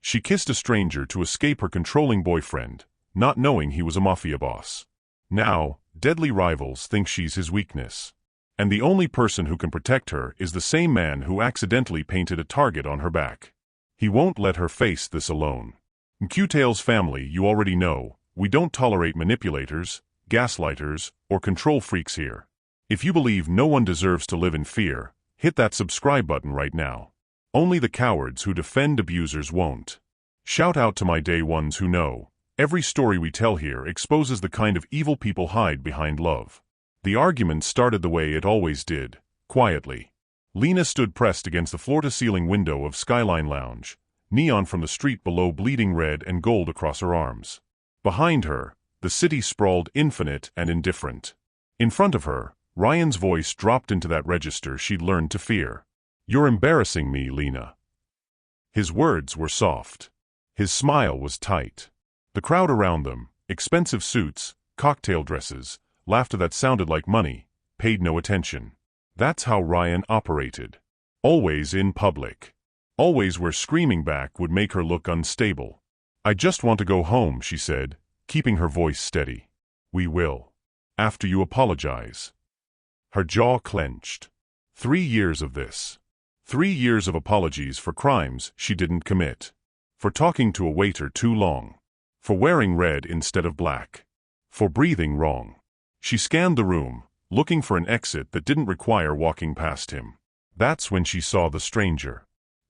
She kissed a stranger to escape her controlling boyfriend, not knowing he was a mafia boss. Now, deadly rivals think she's his weakness. And the only person who can protect her is the same man who accidentally painted a target on her back. He won't let her face this alone. In Q-Tail's family, you already know, we don't tolerate manipulators, gaslighters, or control freaks here. If you believe no one deserves to live in fear, hit that subscribe button right now. Only the cowards who defend abusers won't. Shout out to my day ones who know, every story we tell here exposes the kind of evil people hide behind love. The argument started the way it always did, quietly. Lena stood pressed against the floor-to-ceiling window of Skyline Lounge, neon from the street below bleeding red and gold across her arms. Behind her, the city sprawled infinite and indifferent. In front of her, Ryan's voice dropped into that register she'd learned to fear. "You're embarrassing me, Lena." His words were soft. His smile was tight. The crowd around them, expensive suits, cocktail dresses, laughter that sounded like money, paid no attention. That's how Ryan operated. Always in public. Always where screaming back would make her look unstable. "I just want to go home," she said, keeping her voice steady. "We will. After you apologize." Her jaw clenched. 3 years of this. 3 years of apologies for crimes she didn't commit. For talking to a waiter too long. For wearing red instead of black. For breathing wrong. She scanned the room, looking for an exit that didn't require walking past him. That's when she saw the stranger.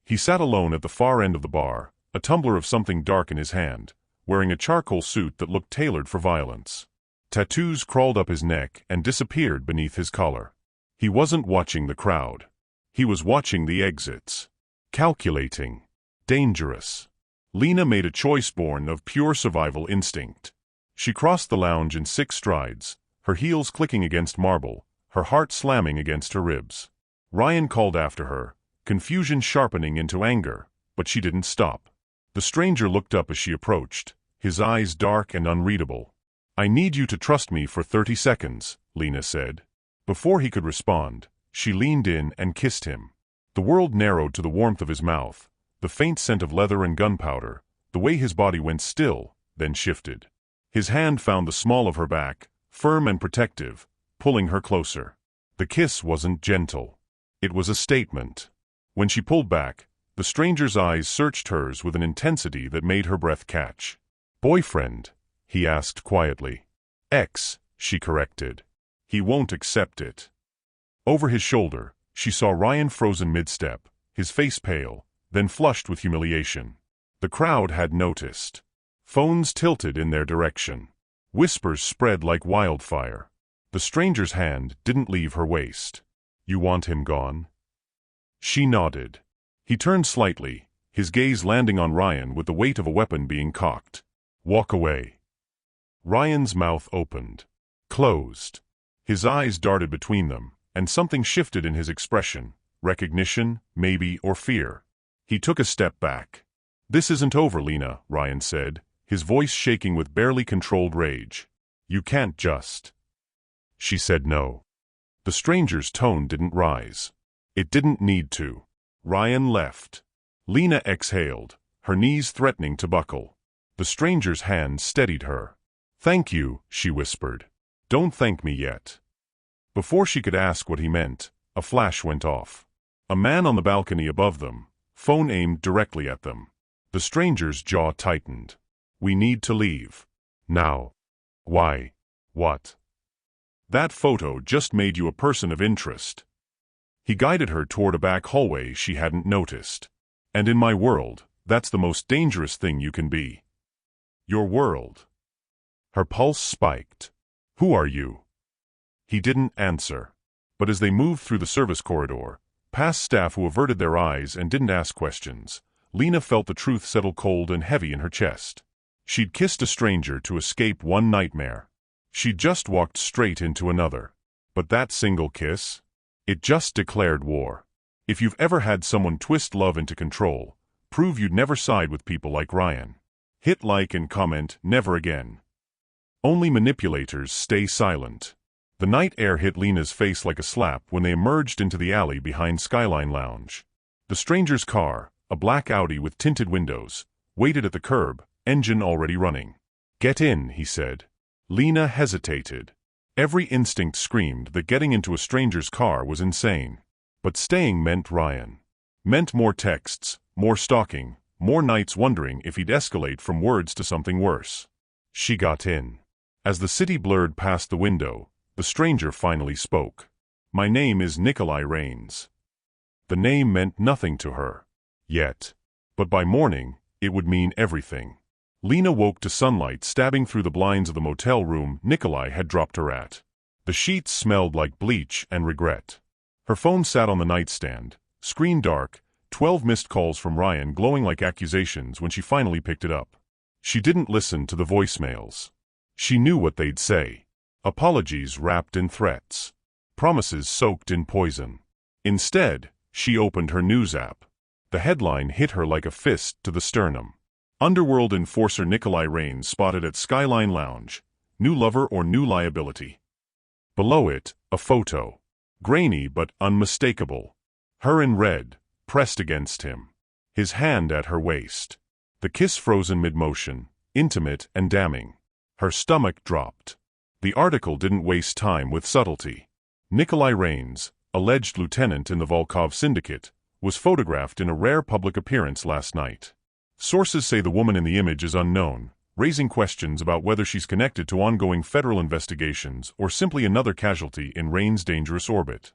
He sat alone at the far end of the bar, a tumbler of something dark in his hand, wearing a charcoal suit that looked tailored for violence. Tattoos crawled up his neck and disappeared beneath his collar. He wasn't watching the crowd. He was watching the exits. Calculating. Dangerous. Lena made a choice born of pure survival instinct. She crossed the lounge in 6 strides, her heels clicking against marble, her heart slamming against her ribs. Ryan called after her, confusion sharpening into anger, but she didn't stop. The stranger looked up as she approached, his eyes dark and unreadable. "I need you to trust me for 30 seconds, Lena said. Before he could respond, she leaned in and kissed him. The world narrowed to the warmth of his mouth, the faint scent of leather and gunpowder, the way his body went still, then shifted. His hand found the small of her back, firm and protective, pulling her closer. The kiss wasn't gentle. It was a statement. When she pulled back, the stranger's eyes searched hers with an intensity that made her breath catch. "Boyfriend?" he asked quietly. "Ex," she corrected. "He won't accept it." Over his shoulder, she saw Ryan frozen mid-step, his face pale, then flushed with humiliation. The crowd had noticed. Phones tilted in their direction. Whispers spread like wildfire. The stranger's hand didn't leave her waist. "You want him gone?" She nodded. He turned slightly, his gaze landing on Ryan with the weight of a weapon being cocked. "Walk away." Ryan's mouth opened. Closed. His eyes darted between them, and something shifted in his expression, recognition, maybe, or fear. He took a step back. "This isn't over, Lena," Ryan said, his voice shaking with barely controlled rage. "You can't just." She said no. The stranger's tone didn't rise. It didn't need to. Ryan left. Lena exhaled, her knees threatening to buckle. The stranger's hand steadied her. "Thank you," she whispered. "Don't thank me yet." Before she could ask what he meant, a flash went off. A man on the balcony above them, phone aimed directly at them. The stranger's jaw tightened. "We need to leave. Now." "Why? What?" "That photo just made you a person of interest." He guided her toward a back hallway she hadn't noticed. "And in my world, that's the most dangerous thing you can be." "Your world?" Her pulse spiked. "Who are you?" He didn't answer. But as they moved through the service corridor, past staff who averted their eyes and didn't ask questions, Lena felt the truth settle cold and heavy in her chest. She'd kissed a stranger to escape one nightmare. She'd just walked straight into another. But that single kiss? It just declared war. If you've ever had someone twist love into control, prove you'd never side with people like Ryan. Hit like and comment never again. Only manipulators stay silent. The night air hit Lena's face like a slap when they emerged into the alley behind Skyline Lounge. The stranger's car, a black Audi with tinted windows, waited at the curb, engine already running. "Get in," he said. Lena hesitated. Every instinct screamed that getting into a stranger's car was insane. But staying meant Ryan. Meant more texts, more stalking, more nights wondering if he'd escalate from words to something worse. She got in. As the city blurred past the window, the stranger finally spoke. "My name is Nikolai Rains." The name meant nothing to her. Yet. But by morning, it would mean everything. Lena woke to sunlight stabbing through the blinds of the motel room Nikolai had dropped her at. The sheets smelled like bleach and regret. Her phone sat on the nightstand, screen dark, 12 missed calls from Ryan glowing like accusations when she finally picked it up. She didn't listen to the voicemails. She knew what they'd say. Apologies wrapped in threats. Promises soaked in poison. Instead, she opened her news app. The headline hit her like a fist to the sternum. Underworld enforcer Nikolai Rains spotted at Skyline Lounge. New lover or new liability. Below it, a photo. Grainy but unmistakable. Her in red, pressed against him. His hand at her waist. The kiss frozen mid-motion, intimate and damning. Her stomach dropped. The article didn't waste time with subtlety. Nikolai Rains, alleged lieutenant in the Volkov syndicate, was photographed in a rare public appearance last night. Sources say the woman in the image is unknown, raising questions about whether she's connected to ongoing federal investigations or simply another casualty in Rain's dangerous orbit.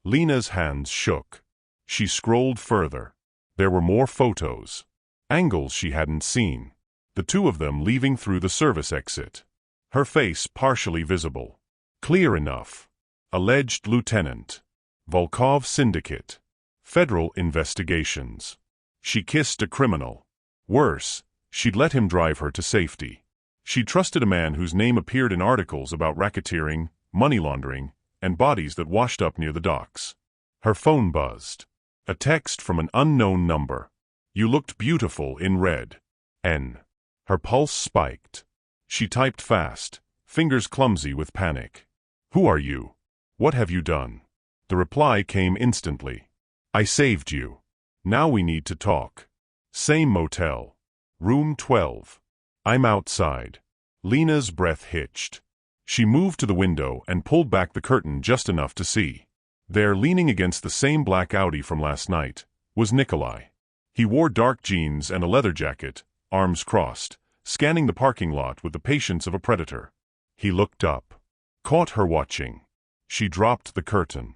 Lena's hands shook. She scrolled further. There were more photos. Angles she hadn't seen. The two of them leaving through the service exit. Her face partially visible. Clear enough. Alleged lieutenant. Volkov syndicate. Federal investigations. She kissed a criminal. Worse, she'd let him drive her to safety. She trusted a man whose name appeared in articles about racketeering, money laundering, and bodies that washed up near the docks. Her phone buzzed. A text from an unknown number. "You looked beautiful in red. N." Her pulse spiked. She typed fast, fingers clumsy with panic. "Who are you? What have you done?" The reply came instantly. "I saved you. Now we need to talk. Same motel. Room 12. I'm outside." Lena's breath hitched. She moved to the window and pulled back the curtain just enough to see. There, leaning against the same black Audi from last night, was Nikolai. He wore dark jeans and a leather jacket, arms crossed, scanning the parking lot with the patience of a predator. He looked up. Caught her watching. She dropped the curtain.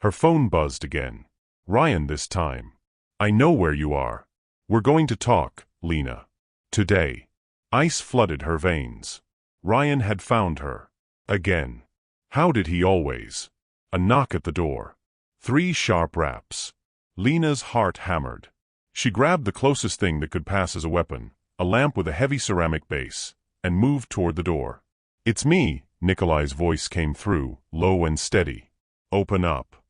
Her phone buzzed again. Ryan this time. "I know where you are. We're going to talk, Lena. Today." Ice flooded her veins. Ryan had found her. Again. How did he always? A knock at the door. 3 sharp raps. Lena's heart hammered. She grabbed the closest thing that could pass as a weapon, a lamp with a heavy ceramic base, and moved toward the door. "It's me," Nikolai's voice came through, low and steady. "Open up."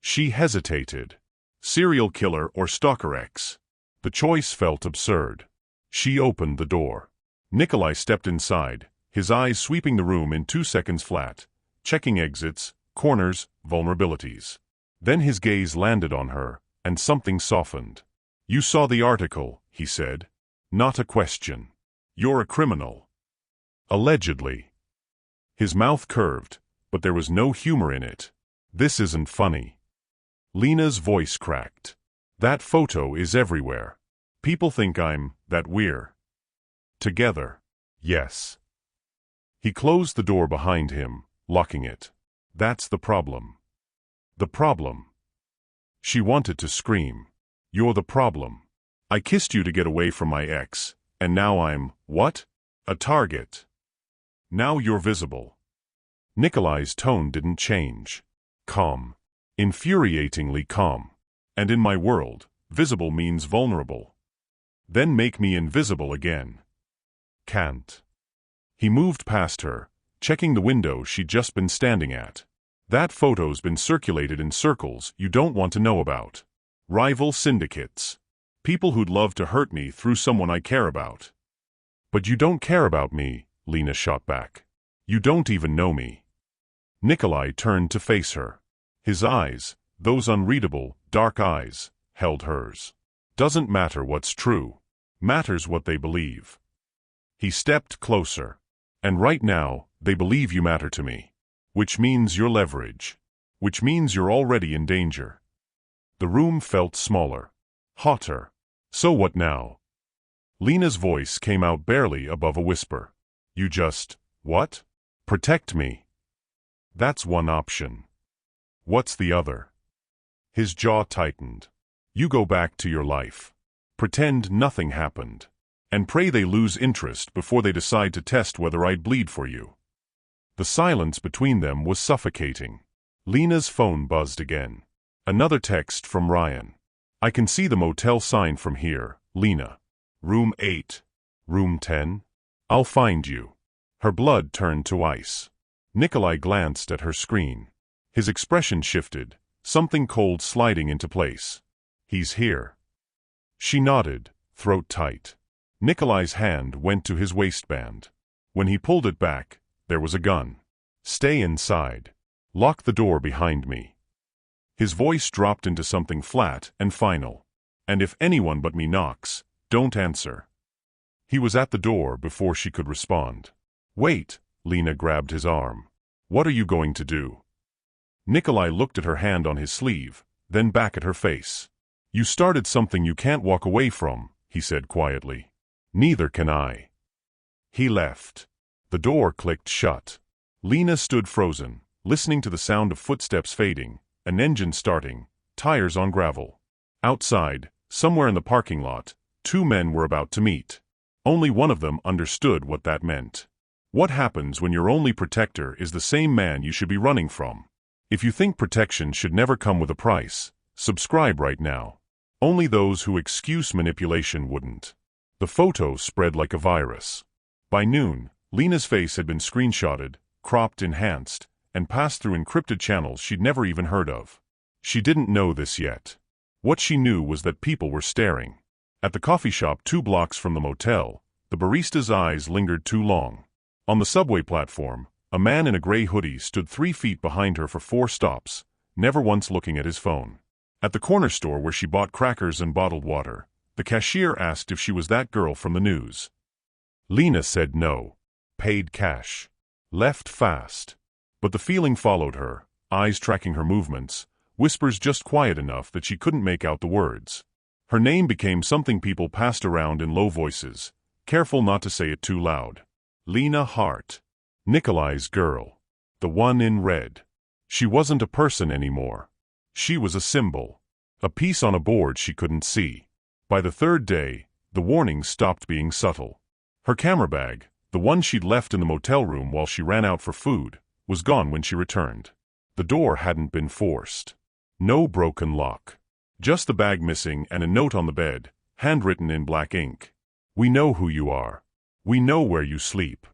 She hesitated. Serial killer or stalker X? The choice felt absurd. She opened the door. Nikolai stepped inside, his eyes sweeping the room in 2 seconds flat, checking exits, corners, vulnerabilities. Then his gaze landed on her, and something softened. "You saw the article," he said. "Not a question. You're a criminal." "Allegedly." His mouth curved, but there was no humor in it. "This isn't funny." Lena's voice cracked. "That photo is everywhere. People think that we're together." "Yes." He closed the door behind him, locking it. "That's the problem." "The problem?" She wanted to scream. "You're the problem. I kissed you to get away from my ex, and now I'm, what? A target. Now you're visible." Nikolai's tone didn't change. Calm. Infuriatingly calm. "And in my world, visible means vulnerable. Then make me invisible again." "Can't." He moved past her, checking the window she'd just been standing at. "That photo's been circulated in circles you don't want to know about. Rival syndicates. People who'd love to hurt me through someone I care about." "But you don't care about me," Lena shot back. "You don't even know me." Nikolai turned to face her. His eyes, those unreadable, dark eyes, held hers. "Doesn't matter what's true. Matters what they believe. He stepped closer. And right now, they believe you matter to me. Which means you're leverage. Which means you're already in danger. The room felt smaller. Hotter. So what now? Lena's voice came out barely above a whisper. You just, what? Protect me. That's one option. What's the other? His jaw tightened. You go back to your life. Pretend nothing happened. And pray they lose interest before they decide to test whether I'd bleed for you. The silence between them was suffocating. Lena's phone buzzed again. Another text from Ryan. I can see the motel sign from here, Lena. Room 8. Room 10? I'll find you. Her blood turned to ice. Nikolai glanced at her screen. His expression shifted, something cold sliding into place. He's here. She nodded, throat tight. Nikolai's hand went to his waistband. When he pulled it back, there was a gun. Stay inside. Lock the door behind me. His voice dropped into something flat and final. And if anyone but me knocks, don't answer. He was at the door before she could respond. Wait, Lena grabbed his arm. What are you going to do? Nikolai looked at her hand on his sleeve, then back at her face. You started something you can't walk away from, he said quietly. Neither can I. He left. The door clicked shut. Lena stood frozen, listening to the sound of footsteps fading, an engine starting, tires on gravel. Outside, somewhere in the parking lot, two men were about to meet. Only one of them understood what that meant. What happens when your only protector is the same man you should be running from? If you think protection should never come with a price, subscribe right now. Only those who excuse manipulation wouldn't. The photo spread like a virus. By noon, Lena's face had been screenshotted, cropped, enhanced, and passed through encrypted channels she'd never even heard of. She didn't know this yet. What she knew was that people were staring. At the coffee shop 2 blocks from the motel, the barista's eyes lingered too long. On the subway platform, a man in a gray hoodie stood 3 feet behind her for 4 stops, never once looking at his phone. At the corner store where she bought crackers and bottled water, the cashier asked if she was that girl from the news. Lena said no. Paid cash. Left fast. But the feeling followed her, eyes tracking her movements, whispers just quiet enough that she couldn't make out the words. Her name became something people passed around in low voices, careful not to say it too loud. Lena Hart. Nikolai's girl. The one in red. She wasn't a person anymore. She was a symbol. A piece on a board she couldn't see. By the 3rd day, the warnings stopped being subtle. Her camera bag, the one she'd left in the motel room while she ran out for food, was gone when she returned. The door hadn't been forced. No broken lock. Just the bag missing and a note on the bed, handwritten in black ink. We know who you are. We know where you sleep.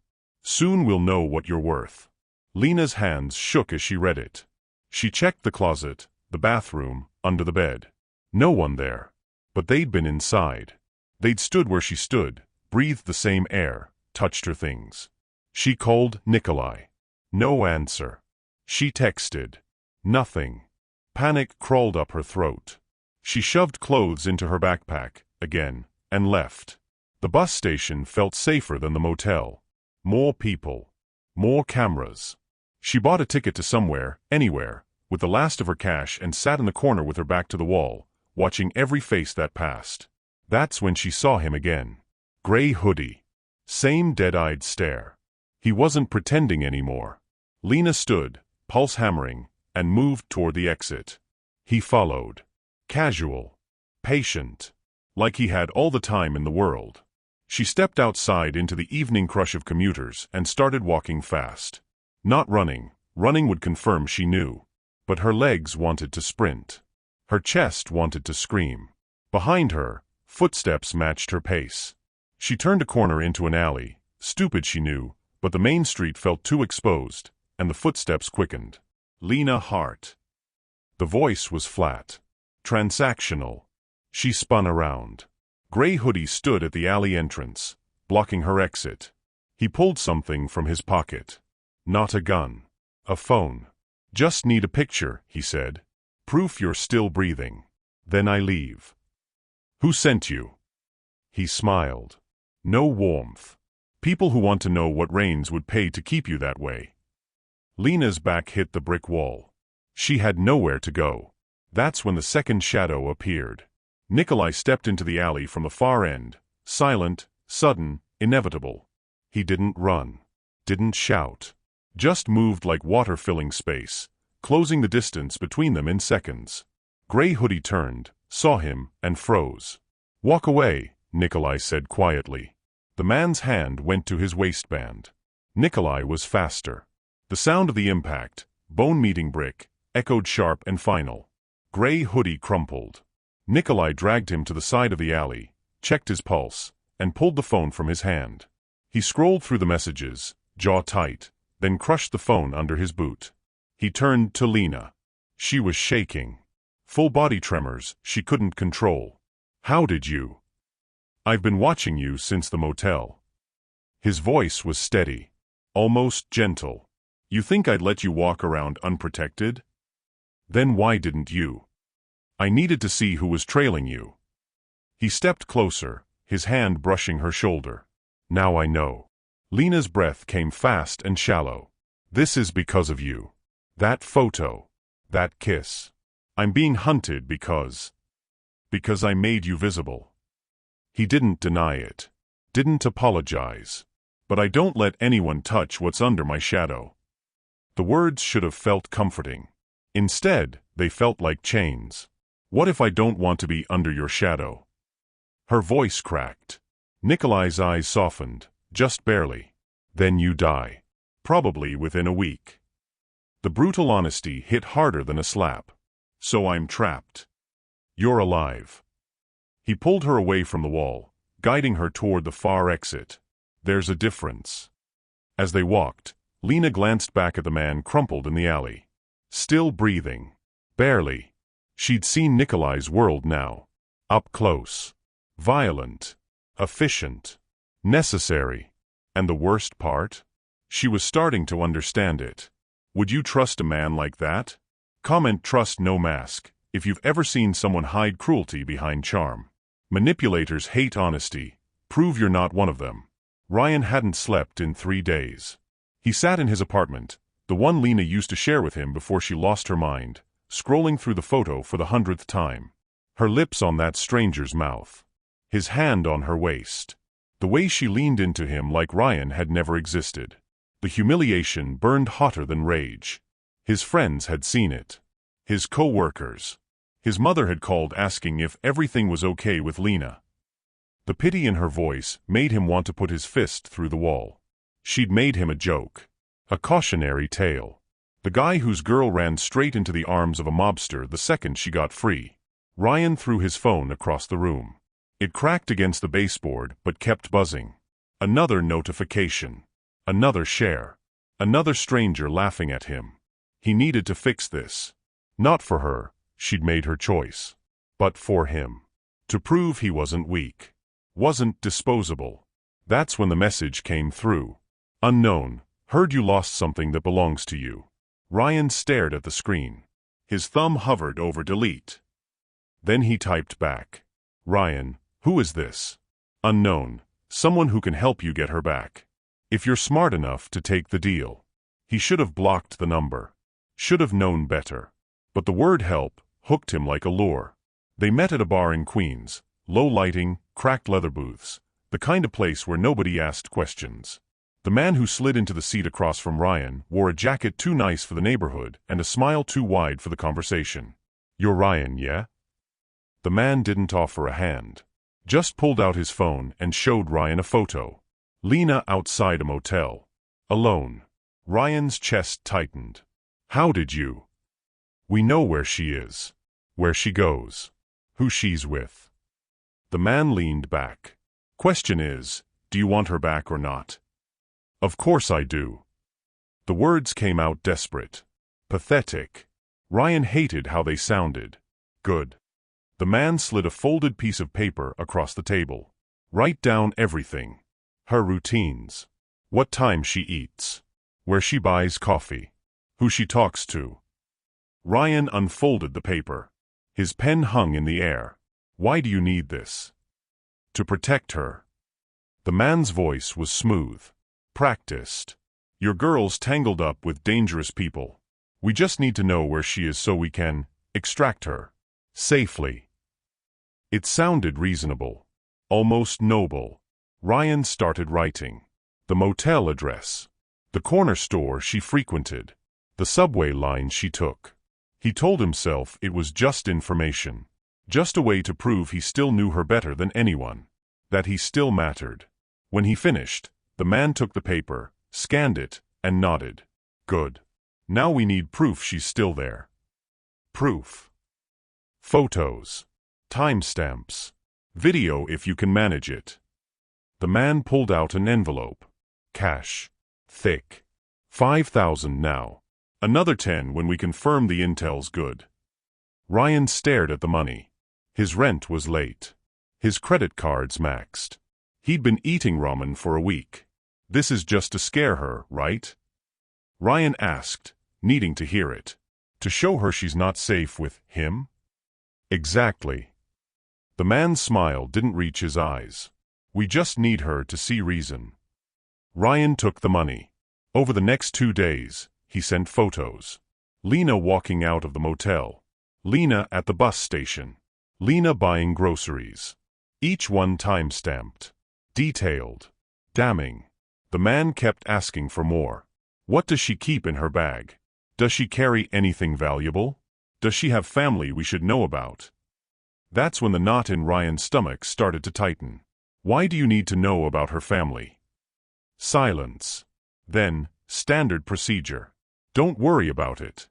Soon we'll know what you're worth. Lena's hands shook as she read it. She checked the closet, the bathroom, under the bed. No one there. But they'd been inside. They'd stood where she stood, breathed the same air, touched her things. She called Nikolai. No answer. She texted. Nothing. Panic crawled up her throat. She shoved clothes into her backpack, again, and left. The bus station felt safer than the motel. More people. More cameras. She bought a ticket to somewhere, anywhere, with the last of her cash and sat in the corner with her back to the wall, watching every face that passed. That's when she saw him again. Gray hoodie. Same dead-eyed stare. He wasn't pretending anymore. Lena stood, pulse hammering, and moved toward the exit. He followed. Casual. Patient. Like he had all the time in the world. She stepped outside into the evening crush of commuters and started walking fast. Not running. Running would confirm she knew. But her legs wanted to sprint. Her chest wanted to scream. Behind her, footsteps matched her pace. She turned a corner into an alley. Stupid, she knew, but the main street felt too exposed, and the footsteps quickened. Lena Hart. The voice was flat. Transactional. She spun around. Gray hoodie stood at the alley entrance, blocking her exit. He pulled something from his pocket. Not a gun. A phone. Just need a picture, he said. Proof you're still breathing. Then I leave. Who sent you? He smiled. No warmth. People who want to know what Rains would pay to keep you that way. Lena's back hit the brick wall. She had nowhere to go. That's when the second shadow appeared. Nikolai stepped into the alley from the far end, silent, sudden, inevitable. He didn't run. Didn't shout. Just moved like water filling space, closing the distance between them in seconds. Gray Hoodie turned, saw him, and froze. "Walk away," Nikolai said quietly. The man's hand went to his waistband. Nikolai was faster. The sound of the impact, bone meeting brick, echoed sharp and final. Gray Hoodie crumpled. Nikolai dragged him to the side of the alley, checked his pulse, and pulled the phone from his hand. He scrolled through the messages, jaw tight, then crushed the phone under his boot. He turned to Lena. She was shaking. Full body tremors she couldn't control. "How did you?" "I've been watching you since the motel." His voice was steady, almost gentle. "You think I'd let you walk around unprotected? Then why didn't you?" "I needed to see who was trailing you." He stepped closer, his hand brushing her shoulder. "Now I know." Lena's breath came fast and shallow. "This is because of you. That photo. That kiss. I'm being hunted because I made you visible." He didn't deny it. Didn't apologize. "But I don't let anyone touch what's under my shadow." The words should have felt comforting. Instead, they felt like chains. "What if I don't want to be under your shadow?" Her voice cracked. Nikolai's eyes softened, just barely. "Then you die. Probably within a week." The brutal honesty hit harder than a slap. "So I'm trapped. You're alive." He pulled her away from the wall, guiding her toward the far exit. "There's a difference." As they walked, Lena glanced back at the man crumpled in the alley. Still breathing. Barely. She'd seen Nikolai's world now. Up close. Violent. Efficient. Necessary. And the worst part? She was starting to understand it. Would you trust a man like that? Comment trust no mask, if you've ever seen someone hide cruelty behind charm. Manipulators hate honesty. Prove you're not one of them. Ryan hadn't slept in 3 days. He sat in his apartment, the one Lena used to share with him before she lost her mind, scrolling through the photo for the 100th time. Her lips on that stranger's mouth. His hand on her waist. The way she leaned into him like Ryan had never existed. The humiliation burned hotter than rage. His friends had seen it. His co-workers. His mother had called asking if everything was okay with Lena. The pity in her voice made him want to put his fist through the wall. She'd made him a joke. A cautionary tale. The guy whose girl ran straight into the arms of a mobster the second she got free. Ryan threw his phone across the room. It cracked against the baseboard but kept buzzing. Another notification. Another share. Another stranger laughing at him. He needed to fix this. Not for her. She'd made her choice. But for him. To prove he wasn't weak. Wasn't disposable. That's when the message came through. "Unknown. Heard you lost something that belongs to you." Ryan stared at the screen. His thumb hovered over delete. Then he typed back. "Ryan, who is this?" "Unknown. Someone who can help you get her back. If you're smart enough to take the deal." He should have blocked the number. Should have known better. But the word help hooked him like a lure. They met at a bar in Queens. Low lighting, cracked leather booths. The kind of place where nobody asked questions. The man who slid into the seat across from Ryan wore a jacket too nice for the neighborhood and a smile too wide for the conversation. "You're Ryan, yeah?" The man didn't offer a hand. Just pulled out his phone and showed Ryan a photo. Lena outside a motel. Alone. Ryan's chest tightened. "How did you?" "We know where she is. Where she goes. Who she's with." The man leaned back. "Question is, do you want her back or not?" "Of course I do." The words came out desperate. Pathetic. Ryan hated how they sounded. "Good." The man slid a folded piece of paper across the table. "Write down everything. Her routines. What time she eats. Where she buys coffee. Who she talks to." Ryan unfolded the paper. His pen hung in the air. "Why do you need this?" To protect her. The man's voice was smooth. Practiced. Your girl's tangled up with dangerous people. We just need to know where she is so we can extract her. Safely. It sounded reasonable. Almost noble. Ryan started writing. The motel address. The corner store she frequented. The subway line she took. He told himself it was just information. Just a way to prove he still knew her better than anyone. That he still mattered. When he finished, the man took the paper, scanned it, and nodded. Good. Now we need proof she's still there. Proof. Photos. Timestamps. Video if you can manage it. The man pulled out an envelope. Cash. Thick. 5,000 now. Another 10 when we confirm the intel's good. Ryan stared at the money. His rent was late. His credit cards maxed. He'd been eating ramen for a week. This is just to scare her, right? Ryan asked, needing to hear it. To show her she's not safe with him? Exactly. The man's smile didn't reach his eyes. We just need her to see reason. Ryan took the money. Over the next 2 days, he sent photos. Lena walking out of the motel. Lena at the bus station. Lena buying groceries. Each one time-stamped. Detailed. Damning. The man kept asking for more. What does she keep in her bag? Does she carry anything valuable? Does she have family we should know about? That's when the knot in Ryan's stomach started to tighten. Why do you need to know about her family? Silence. Then, standard procedure. Don't worry about it.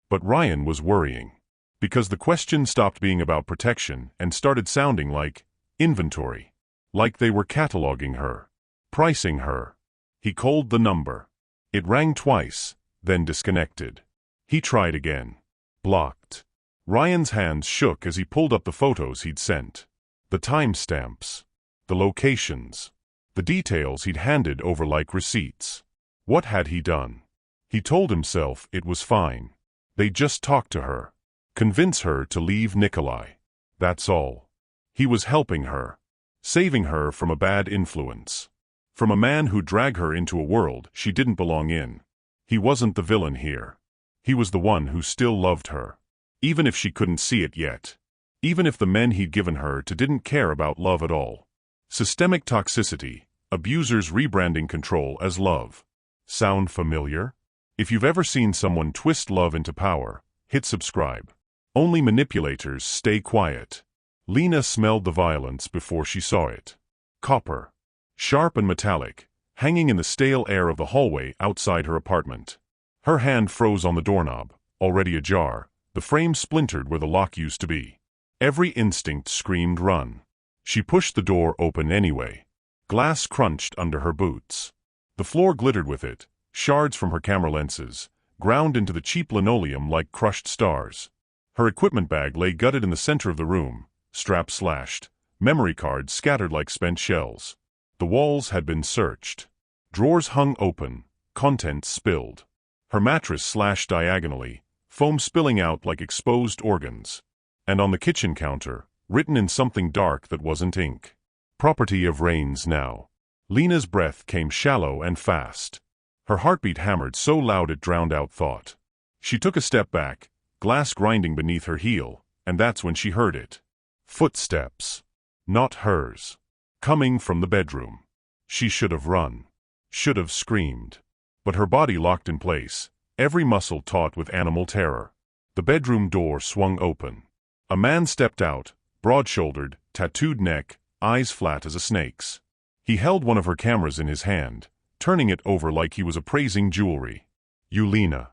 But Ryan was worrying. Because the question stopped being about protection and started sounding like inventory. Like they were cataloging her. Pricing her. He called the number. It rang twice, then disconnected. He tried again. Blocked. Ryan's hands shook as he pulled up the photos he'd sent. The timestamps. The locations. The details he'd handed over like receipts. What had he done? He told himself it was fine. They'd just talk to her. Convince her to leave Nikolai. That's all. He was helping her. Saving her from a bad influence. From a man who'd drag her into a world she didn't belong in. He wasn't the villain here. He was the one who still loved her. Even if she couldn't see it yet. Even if the men he'd given her to didn't care about love at all. Systemic toxicity, abusers rebranding control as love. Sound familiar? If you've ever seen someone twist love into power, hit subscribe. Only manipulators stay quiet. Lena smelled the violence before she saw it. Copper. Sharp and metallic, hanging in the stale air of the hallway outside her apartment. Her hand froze on the doorknob, already ajar, the frame splintered where the lock used to be. Every instinct screamed run. She pushed the door open anyway. Glass crunched under her boots. The floor glittered with it, shards from her camera lenses, ground into the cheap linoleum like crushed stars. Her equipment bag lay gutted in the center of the room, straps slashed, memory cards scattered like spent shells. The walls had been searched. Drawers hung open, contents spilled. Her mattress slashed diagonally, foam spilling out like exposed organs. And on the kitchen counter, written in something dark that wasn't ink. Property of Rains now. Lena's breath came shallow and fast. Her heartbeat hammered so loud it drowned out thought. She took a step back, glass grinding beneath her heel, and that's when she heard it. Footsteps. Not hers. Coming from the bedroom. She should have run. Should have screamed. But her body locked in place, every muscle taut with animal terror. The bedroom door swung open. A man stepped out, broad-shouldered, tattooed neck, eyes flat as a snake's. He held one of her cameras in his hand, turning it over like he was appraising jewelry. Lena.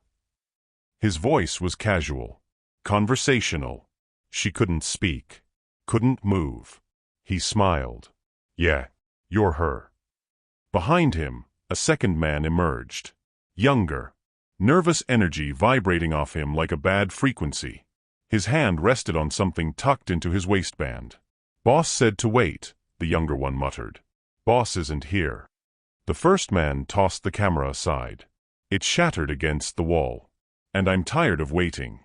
His voice was casual. Conversational. She couldn't speak. Couldn't move. He smiled. Yeah, you're her. Behind him, a second man emerged. Younger. Nervous energy vibrating off him like a bad frequency. His hand rested on something tucked into his waistband. Boss said to wait, the younger one muttered. Boss isn't here. The first man tossed the camera aside. It shattered against the wall. And I'm tired of waiting.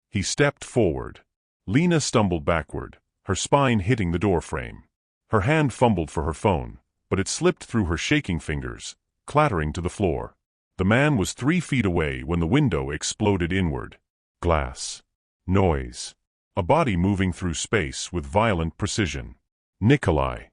He stepped forward. Lena stumbled backward, her spine hitting the doorframe. Her hand fumbled for her phone, but it slipped through her shaking fingers, clattering to the floor. The man was 3 feet away when the window exploded inward. Glass. Noise. A body moving through space with violent precision. Nikolai.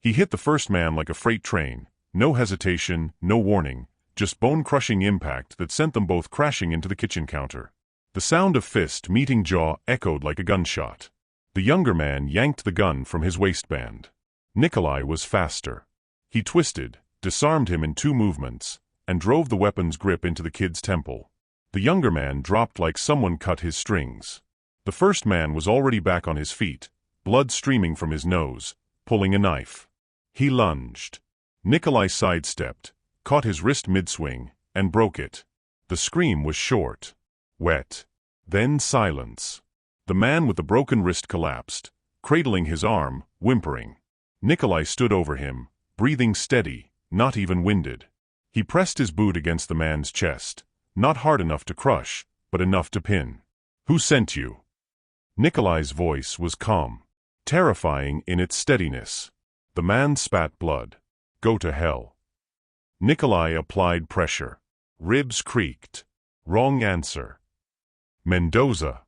He hit the first man like a freight train, no hesitation, no warning, just bone-crushing impact that sent them both crashing into the kitchen counter. The sound of fist meeting jaw echoed like a gunshot. The younger man yanked the gun from his waistband. Nikolai was faster. He twisted, disarmed him in 2 movements, and drove the weapon's grip into the kid's temple. The younger man dropped like someone cut his strings. The first man was already back on his feet, blood streaming from his nose, pulling a knife. He lunged. Nikolai sidestepped, caught his wrist mid-swing, and broke it. The scream was short. Wet. Then silence. The man with the broken wrist collapsed, cradling his arm, whimpering. Nikolai stood over him, breathing steady, not even winded. He pressed his boot against the man's chest, not hard enough to crush, but enough to pin. "Who sent you?" Nikolai's voice was calm, terrifying in its steadiness. The man spat blood. "Go to hell." Nikolai applied pressure. Ribs creaked. "Wrong answer." "Mendoza."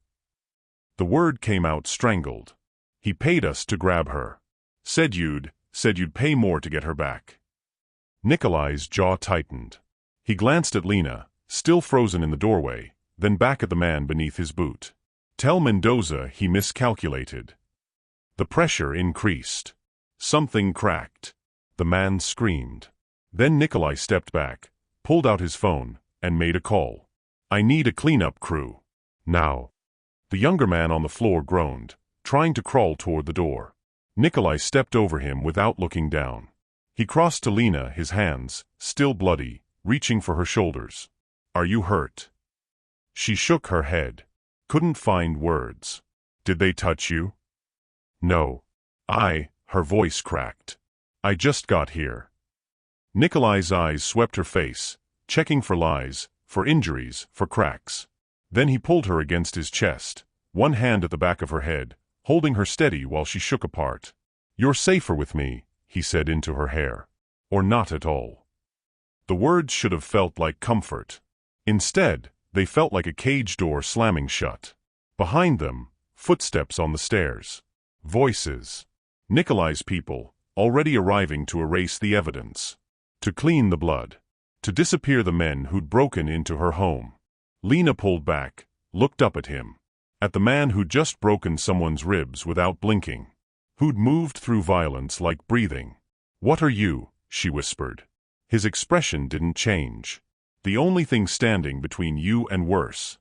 The word came out strangled. "He paid us to grab her. Said you'd pay more to get her back." Nikolai's jaw tightened. He glanced at Lena, still frozen in the doorway, then back at the man beneath his boot. "Tell Mendoza he miscalculated." The pressure increased. Something cracked. The man screamed. Then Nikolai stepped back, pulled out his phone, and made a call. "I need a cleanup crew. Now." The younger man on the floor groaned, trying to crawl toward the door. Nikolai stepped over him without looking down. He crossed to Lena, his hands, still bloody, reaching for her shoulders. "Are you hurt?" She shook her head. Couldn't find words. "Did they touch you?" "No." Her voice cracked. "I just got here." Nikolai's eyes swept her face, checking for lies, for injuries, for cracks. Then he pulled her against his chest, one hand at the back of her head, holding her steady while she shook apart. "You're safer with me," he said into her hair. "Or not at all." The words should have felt like comfort. Instead, they felt like a cage door slamming shut. Behind them, footsteps on the stairs. Voices. Nikolai's people, already arriving to erase the evidence. To clean the blood. To disappear the men who'd broken into her home. Lena pulled back, looked up at him. At the man who'd just broken someone's ribs without blinking. Who'd moved through violence like breathing. "What are you?" she whispered. His expression didn't change. "The only thing standing between you and worse."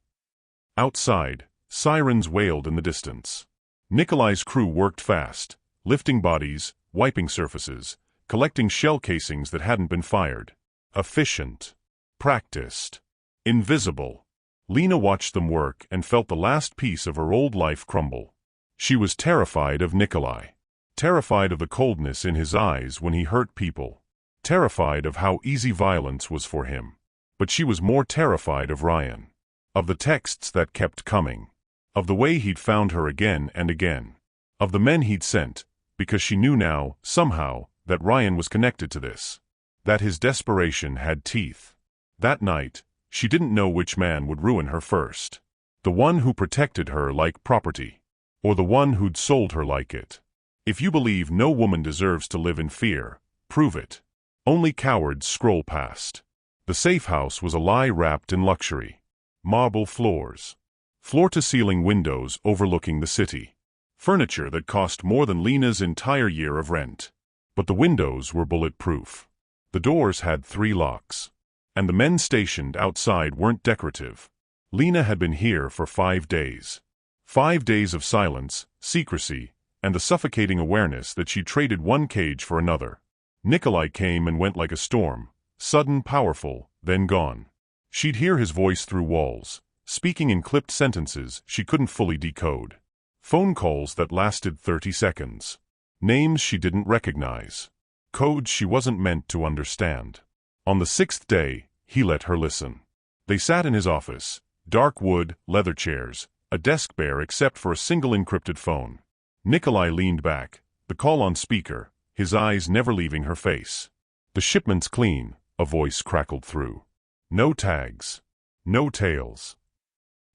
Outside, sirens wailed in the distance. Nikolai's crew worked fast, lifting bodies, wiping surfaces, collecting shell casings that hadn't been fired. Efficient. Practiced. Invisible. Lena watched them work and felt the last piece of her old life crumble. She was terrified of Nikolai. Terrified of the coldness in his eyes when he hurt people. Terrified of how easy violence was for him. But she was more terrified of Ryan. Of the texts that kept coming. Of the way he'd found her again and again. Of the men he'd sent, because she knew now, somehow, that Ryan was connected to this. That his desperation had teeth. That night, she didn't know which man would ruin her first. The one who protected her like property. Or the one who'd sold her like it. If you believe no woman deserves to live in fear, prove it. Only cowards scroll past. The safe house was a lie wrapped in luxury. Marble floors. Floor-to-ceiling windows overlooking the city. Furniture that cost more than Lena's entire year of rent. But the windows were bulletproof. The doors had 3 locks. And the men stationed outside weren't decorative. Lena had been here for 5 days. 5 days of silence, secrecy, and the suffocating awareness that she traded one cage for another. Nikolai came and went like a storm, sudden, powerful, then gone. She'd hear his voice through walls, speaking in clipped sentences she couldn't fully decode. Phone calls that lasted 30 seconds. Names she didn't recognize. Codes she wasn't meant to understand. On the 6th day, he let her listen. They sat in his office, dark wood, leather chairs, a desk bare except for a single encrypted phone. Nikolai leaned back, the call on speaker, his eyes never leaving her face. "The shipment's clean," a voice crackled through. "No tags. No tails.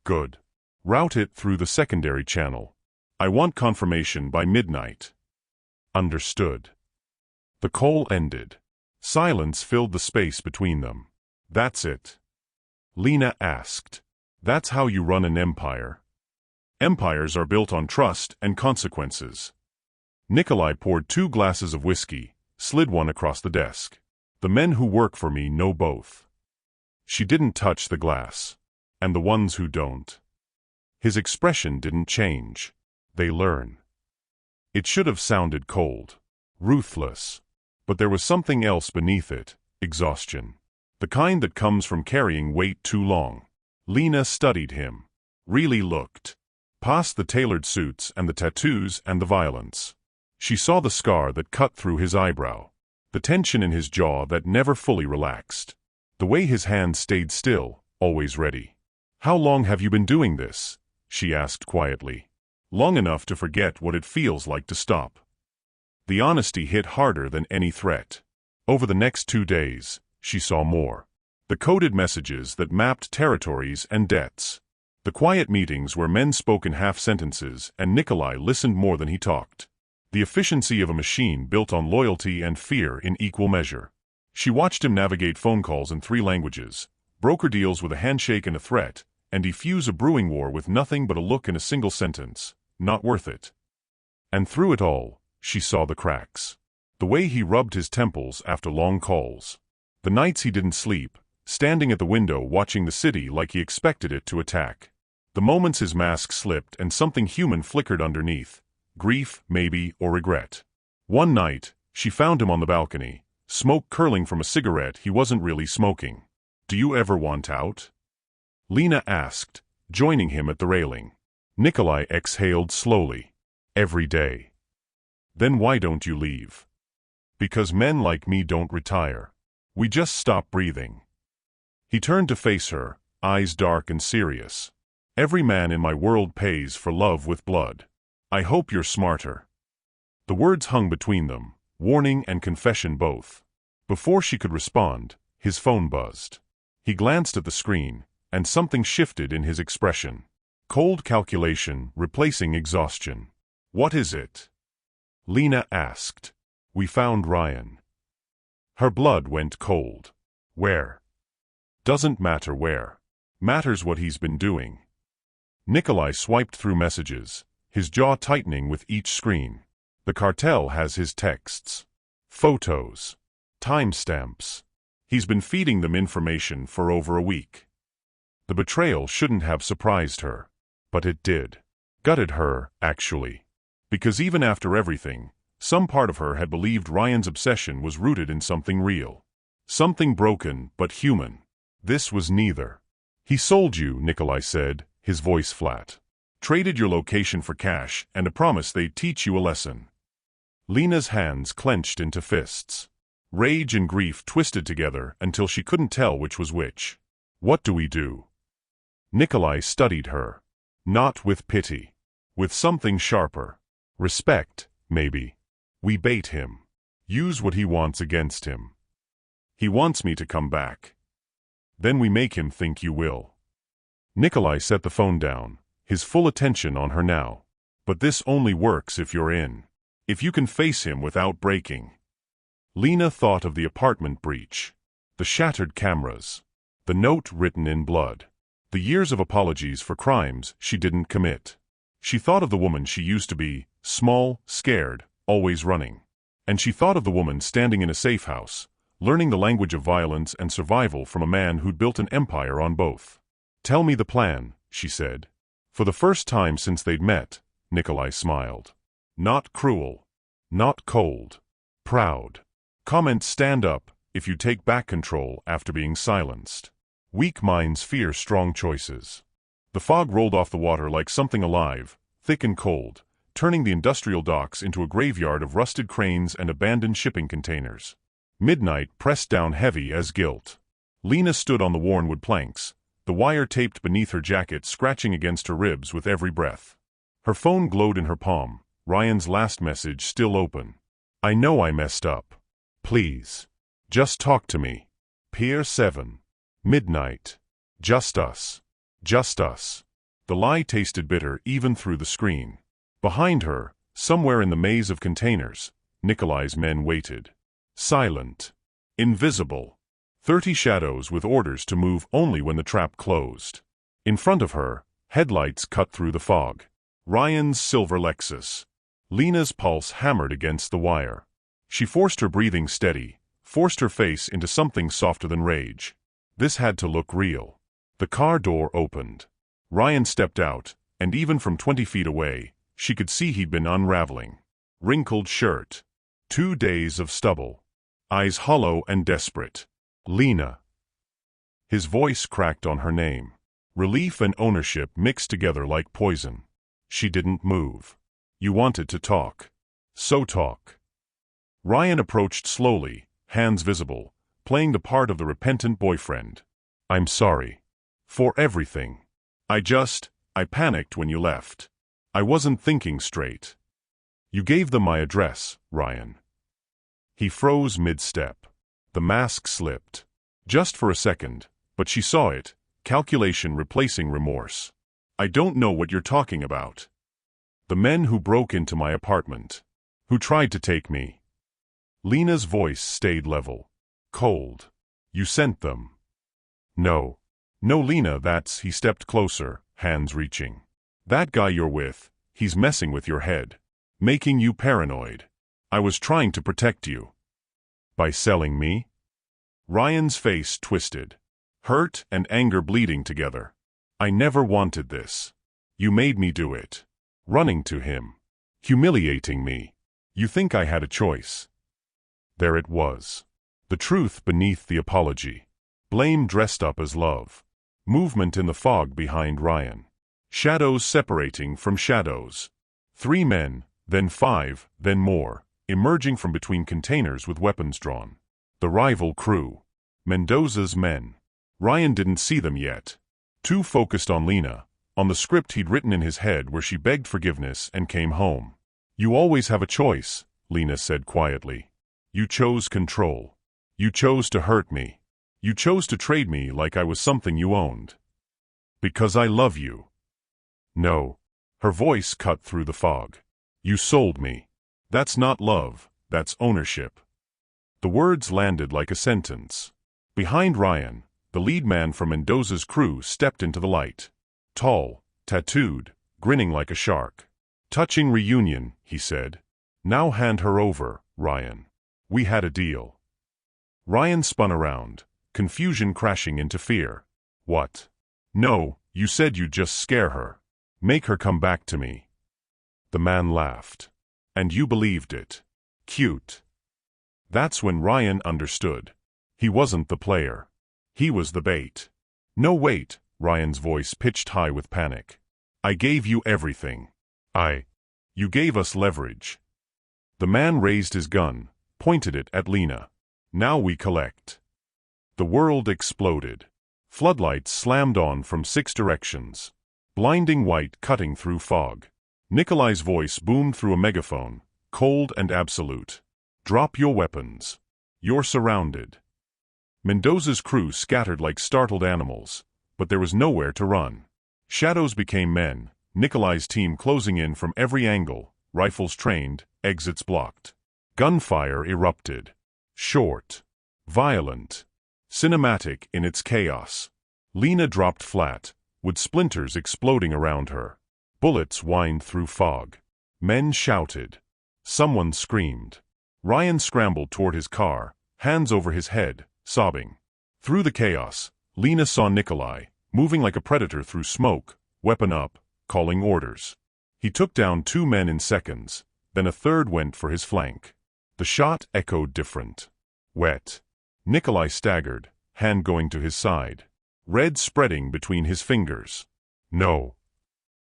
Good. Route it through the secondary channel. I want confirmation by midnight." "Understood." The call ended. Silence filled the space between them. "That's it?" Lena asked. "That's how you run an empire?" "Empires are built on trust and consequences." Nikolai poured 2 glasses of whiskey, slid one across the desk. "The men who work for me know both." She didn't touch the glass. "And the ones who don't?" His expression didn't change. "They learn." It should have sounded cold, ruthless. But there was something else beneath it: exhaustion. The kind that comes from carrying weight too long. Lena studied him. Really looked. Past the tailored suits and the tattoos and the violence. She saw the scar that cut through his eyebrow. The tension in his jaw that never fully relaxed. The way his hands stayed still, always ready. "How long have you been doing this?" she asked quietly. "Long enough to forget what it feels like to stop." The honesty hit harder than any threat. Over the next 2 days, she saw more. The coded messages that mapped territories and debts. The quiet meetings where men spoke in half-sentences and Nikolai listened more than he talked. The efficiency of a machine built on loyalty and fear in equal measure. She watched him navigate phone calls in 3 languages, broker deals with a handshake and a threat, and defuse a brewing war with nothing but a look and a single sentence: "Not worth it." And through it all, she saw the cracks. The way he rubbed his temples after long calls. The nights he didn't sleep, standing at the window watching the city like he expected it to attack. The moments his mask slipped and something human flickered underneath. Grief, maybe, or regret. One night, she found him on the balcony, smoke curling from a cigarette he wasn't really smoking. "Do you ever want out?" Lena asked, joining him at the railing. Nikolai exhaled slowly. "Every day." "Then why don't you leave?" "Because men like me don't retire. We just stop breathing." He turned to face her, eyes dark and serious. "Every man in my world pays for love with blood. I hope you're smarter." The words hung between them, warning and confession both. Before she could respond, his phone buzzed. He glanced at the screen, and something shifted in his expression. Cold calculation replacing exhaustion. "What is it?" Lena asked. "We found Ryan." Her blood went cold. "Where?" "Doesn't matter where. Matters what he's been doing." Nikolai swiped through messages, his jaw tightening with each screen. "The cartel has his texts. Photos. Timestamps. He's been feeding them information for over a week." The betrayal shouldn't have surprised her. But it did. Gutted her, actually. Because even after everything, some part of her had believed Ryan's obsession was rooted in something real. Something broken, but human. This was neither. "He sold you," Nikolai said, his voice flat. "Traded your location for cash and a promise they'd teach you a lesson." Lena's hands clenched into fists. Rage and grief twisted together until she couldn't tell which was which. "What do we do?" Nikolai studied her. Not with pity. With something sharper. Respect, maybe. "We bait him. Use what he wants against him. He wants me to come back. Then we make him think you will." Nikolai set the phone down, his full attention on her now. "But this only works if you're in. If you can face him without breaking." Lena thought of the apartment breach. The shattered cameras. The note written in blood. The years of apologies for crimes she didn't commit. She thought of the woman she used to be, small, scared, always running. And she thought of the woman standing in a safe house, learning the language of violence and survival from a man who'd built an empire on both. "Tell me the plan," she said. For the first time since they'd met, Nikolai smiled. Not cruel. Not cold. Proud. Comment stand up if you take back control after being silenced. Weak minds fear strong choices. The fog rolled off the water like something alive, thick and cold, turning the industrial docks into a graveyard of rusted cranes and abandoned shipping containers. Midnight pressed down heavy as guilt. Lena stood on the worn wood planks, the wire taped beneath her jacket scratching against her ribs with every breath. Her phone glowed in her palm, Ryan's last message still open. I know I messed up. Please. Just talk to me. Pier 7. Midnight. Just us. Just us. The lie tasted bitter even through the screen. Behind her, somewhere in the maze of containers, Nikolai's men waited. Silent. Invisible. 30 shadows with orders to move only when the trap closed. In front of her, headlights cut through the fog. Ryan's silver Lexus. Lena's pulse hammered against the wire. She forced her breathing steady, forced her face into something softer than rage. This had to look real. The car door opened. Ryan stepped out, and even from 20 feet away, she could see he'd been unraveling. Wrinkled shirt. 2 days of stubble. Eyes hollow and desperate. Lena. His voice cracked on her name. Relief and ownership mixed together like poison. She didn't move. You wanted to talk. So talk. Ryan approached slowly, hands visible, playing the part of the repentant boyfriend. I'm sorry. For everything. I panicked when you left. I wasn't thinking straight. You gave them my address, Ryan. He froze mid-step. The mask slipped. Just for a second, but she saw it, calculation replacing remorse. I don't know what you're talking about. The men who broke into my apartment. Who tried to take me. Lena's voice stayed level. Cold. You sent them. No. No, Lena, that's... He stepped closer, hands reaching. That guy you're with, he's messing with your head. Making you paranoid. I was trying to protect you. By selling me? Ryan's face twisted. Hurt and anger bleeding together. I never wanted this. You made me do it. Running to him. Humiliating me. You think I had a choice? There it was. The truth beneath the apology. Blame dressed up as love. Movement in the fog behind Ryan. Shadows separating from shadows. 3 men, then 5, then more, emerging from between containers with weapons drawn. The rival crew. Mendoza's men. Ryan didn't see them yet. Too focused on Lena, on the script he'd written in his head where she begged forgiveness and came home. You always have a choice, Lena said quietly. You chose control. You chose to hurt me. You chose to trade me like I was something you owned. Because I love you. No. Her voice cut through the fog. You sold me. That's not love, that's ownership. The words landed like a sentence. Behind Ryan, the lead man from Mendoza's crew stepped into the light. Tall, tattooed, grinning like a shark. Touching reunion, he said. Now hand her over, Ryan. We had a deal. Ryan spun around, confusion crashing into fear. What? No, you said you'd just scare her. Make her come back to me. The man laughed. And you believed it. Cute. That's when Ryan understood. He wasn't the player. He was the bait. No, wait, Ryan's voice pitched high with panic. I gave you everything. You gave us leverage. The man raised his gun, pointed it at Lena. Now we collect. The world exploded. Floodlights slammed on from 6 directions. Blinding white cutting through fog. Nikolai's voice boomed through a megaphone, cold and absolute. Drop your weapons. You're surrounded. Mendoza's crew scattered like startled animals, but there was nowhere to run. Shadows became men, Nikolai's team closing in from every angle, rifles trained, exits blocked. Gunfire erupted. Short. Violent. Cinematic in its chaos. Lena dropped flat, with splinters exploding around her. Bullets whined through fog. Men shouted. Someone screamed. Ryan scrambled toward his car, hands over his head, sobbing. Through the chaos, Lena saw Nikolai, moving like a predator through smoke, weapon up, calling orders. He took down 2 men in seconds, then a third went for his flank. The shot echoed different. Wet. Nikolai staggered, hand going to his side. Red spreading between his fingers. No.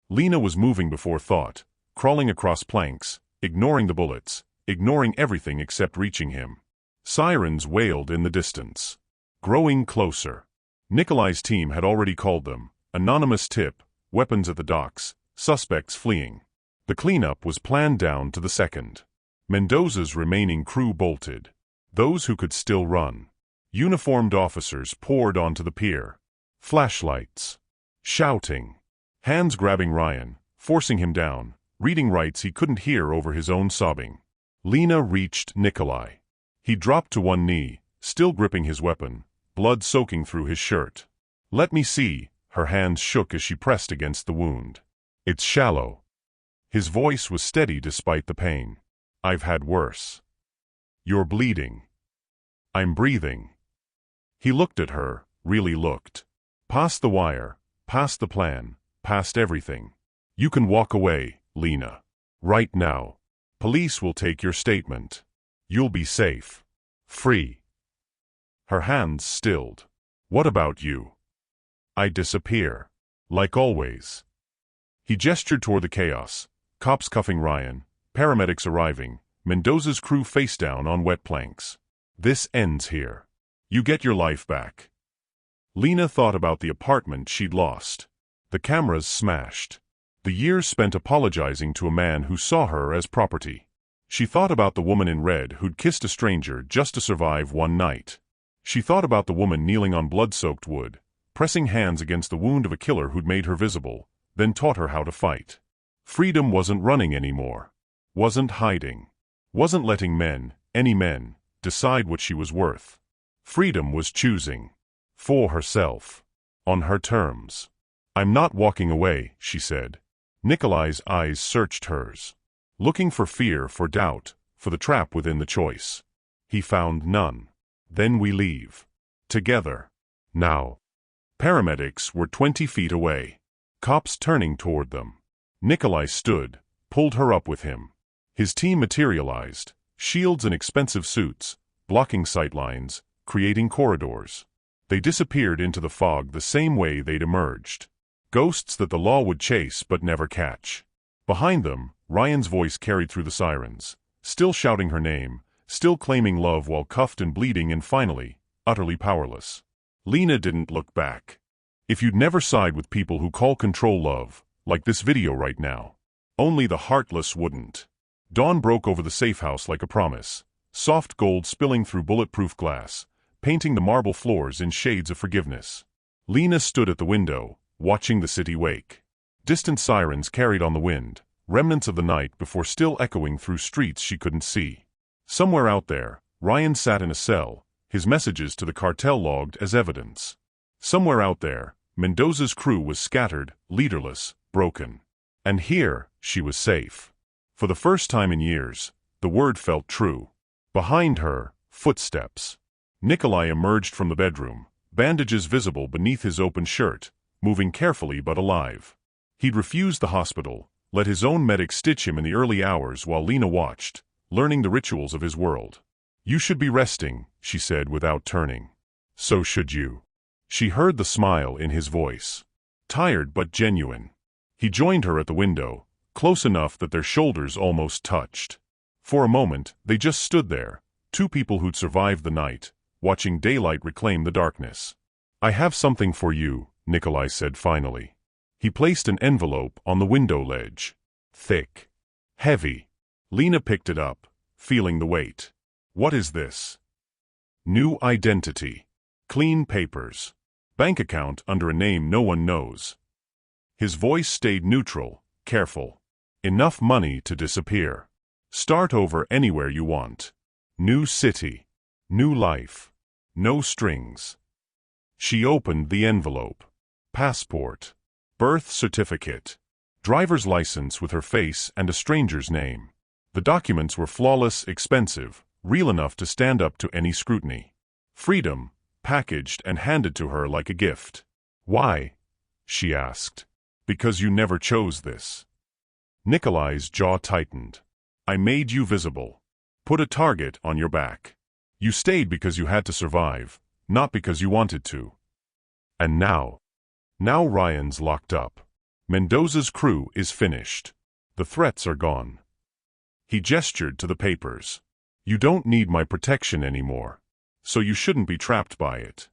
Lena was moving before thought, crawling across planks, ignoring the bullets, ignoring everything except reaching him. Sirens wailed in the distance. Growing closer. Nikolai's team had already called them. Anonymous tip, weapons at the docks, suspects fleeing. The cleanup was planned down to the second. Mendoza's remaining crew bolted. Those who could still run. Uniformed officers poured onto the pier. Flashlights. Shouting. Hands grabbing Ryan, forcing him down, reading rights he couldn't hear over his own sobbing. Lena reached Nikolai. He dropped to one knee, still gripping his weapon, blood soaking through his shirt. "Let me see." Her hands shook as she pressed against the wound. "It's shallow." His voice was steady despite the pain. "I've had worse." "You're bleeding." "I'm breathing." He looked at her, really looked. Past the wire, past the plan, past everything. "You can walk away, Lena. Right now. Police will take your statement. You'll be safe. Free." Her hands stilled. "What about you?" "I disappear. Like always." He gestured toward the chaos. Cops cuffing Ryan, paramedics arriving, Mendoza's crew face down on wet planks. "This ends here. You get your life back." Lena thought about the apartment she'd lost. The cameras smashed. The years spent apologizing to a man who saw her as property. She thought about the woman in red who'd kissed a stranger just to survive one night. She thought about the woman kneeling on blood-soaked wood, pressing hands against the wound of a killer who'd made her visible, then taught her how to fight. Freedom wasn't running anymore. Wasn't hiding. Wasn't letting men, any men, decide what she was worth. Freedom was choosing. For herself. On her terms. "I'm not walking away," she said. Nikolai's eyes searched hers. Looking for fear, for doubt, for the trap within the choice. He found none. "Then we leave. Together. Now." Paramedics were 20 feet away. Cops turning toward them. Nikolai stood, pulled her up with him. His team materialized, shields and expensive suits, blocking sightlines, creating corridors. They disappeared into the fog the same way they'd emerged. Ghosts that the law would chase but never catch. Behind them, Ryan's voice carried through the sirens, still shouting her name, still claiming love while cuffed and bleeding and finally, utterly powerless. Lena didn't look back. If you'd never side with people who call control love, like this video right now, only the heartless wouldn't. Dawn broke over the safe house like a promise, soft gold spilling through bulletproof glass, painting the marble floors in shades of forgiveness. Lena stood at the window, watching the city wake. Distant sirens carried on the wind, remnants of the night before still echoing through streets she couldn't see. Somewhere out there, Ryan sat in a cell, his messages to the cartel logged as evidence. Somewhere out there, Mendoza's crew was scattered, leaderless, broken. And here, she was safe. For the first time in years, the word felt true. Behind her, footsteps. Nikolai emerged from the bedroom, bandages visible beneath his open shirt, moving carefully but alive. He'd refused the hospital, let his own medic stitch him in the early hours while Lena watched, learning the rituals of his world. "You should be resting," she said without turning. "So should you." She heard the smile in his voice. Tired but genuine. He joined her at the window, close enough that their shoulders almost touched. For a moment, they just stood there, two people who'd survived the night, watching daylight reclaim the darkness. "I have something for you," Nikolai said finally. He placed an envelope on the window ledge. Thick. Heavy. Lena picked it up, feeling the weight. "What is this?" "New identity. Clean papers. Bank account under a name no one knows." His voice stayed neutral, careful. "Enough money to disappear. Start over anywhere you want. New city. New life. No strings." She opened the envelope. Passport. Birth certificate. Driver's license with her face and a stranger's name. The documents were flawless, expensive, real enough to stand up to any scrutiny. Freedom, packaged and handed to her like a gift. "Why?" she asked. "Because you never chose this." Nikolai's jaw tightened. "I made you visible. Put a target on your back. You stayed because you had to survive, not because you wanted to. And now Ryan's locked up. Mendoza's crew is finished. The threats are gone." He gestured to the papers. "You don't need my protection anymore. So you shouldn't be trapped by it."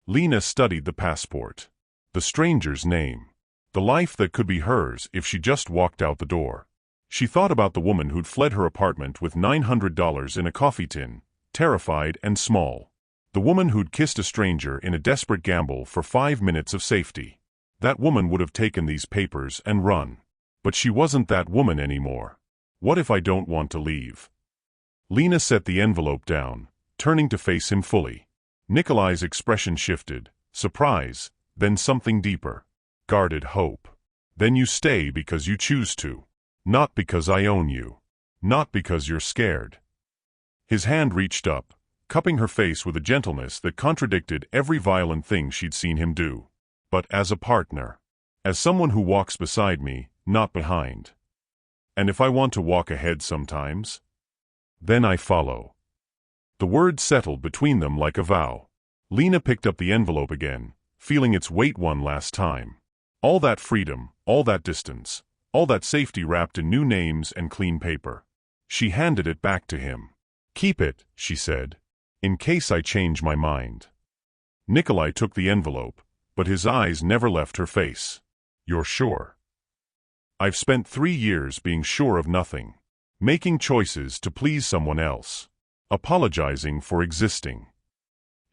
Lena studied the passport. The stranger's name. The life that could be hers if she just walked out the door. She thought about the woman who'd fled her apartment with $900 in a coffee tin, terrified and small. The woman who'd kissed a stranger in a desperate gamble for 5 minutes of safety. That woman would have taken these papers and run. But she wasn't that woman anymore. What if I don't want to leave? Lena set the envelope down, turning to face him fully. Nikolai's expression shifted, surprise, then something deeper. Guarded hope. Then you stay because you choose to. Not because I own you. Not because you're scared. His hand reached up, cupping her face with a gentleness that contradicted every violent thing she'd seen him do. But as a partner. As someone who walks beside me, not behind. And if I want to walk ahead sometimes, then I follow. The words settled between them like a vow. Lena picked up the envelope again, feeling its weight one last time. All that freedom, all that distance, all that safety wrapped in new names and clean paper. She handed it back to him. Keep it, she said, in case I change my mind. Nikolai took the envelope, but his eyes never left her face. You're sure? I've spent 3 years being sure of nothing. Making choices to please someone else. Apologizing for existing.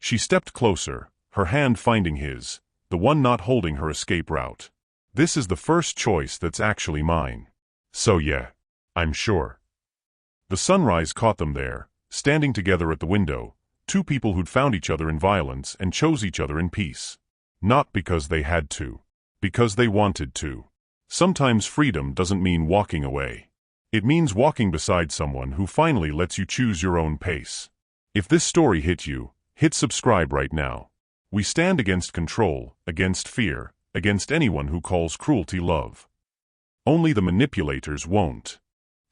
She stepped closer, her hand finding his, the one not holding her escape route. This is the first choice that's actually mine. So yeah, I'm sure. The sunrise caught them there, standing together at the window, two people who'd found each other in violence and chose each other in peace. Not because they had to. Because they wanted to. Sometimes freedom doesn't mean walking away. It means walking beside someone who finally lets you choose your own pace. If this story hit you, hit subscribe right now. We stand against control, against fear, against anyone who calls cruelty love. Only the manipulators won't.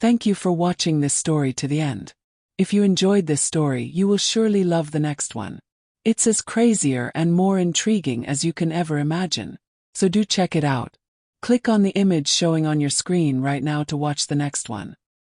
Thank you for watching this story to the end. If you enjoyed this story, you will surely love the next one. It's as crazier and more intriguing as you can ever imagine. So do check it out. Click on the image showing on your screen right now to watch the next one.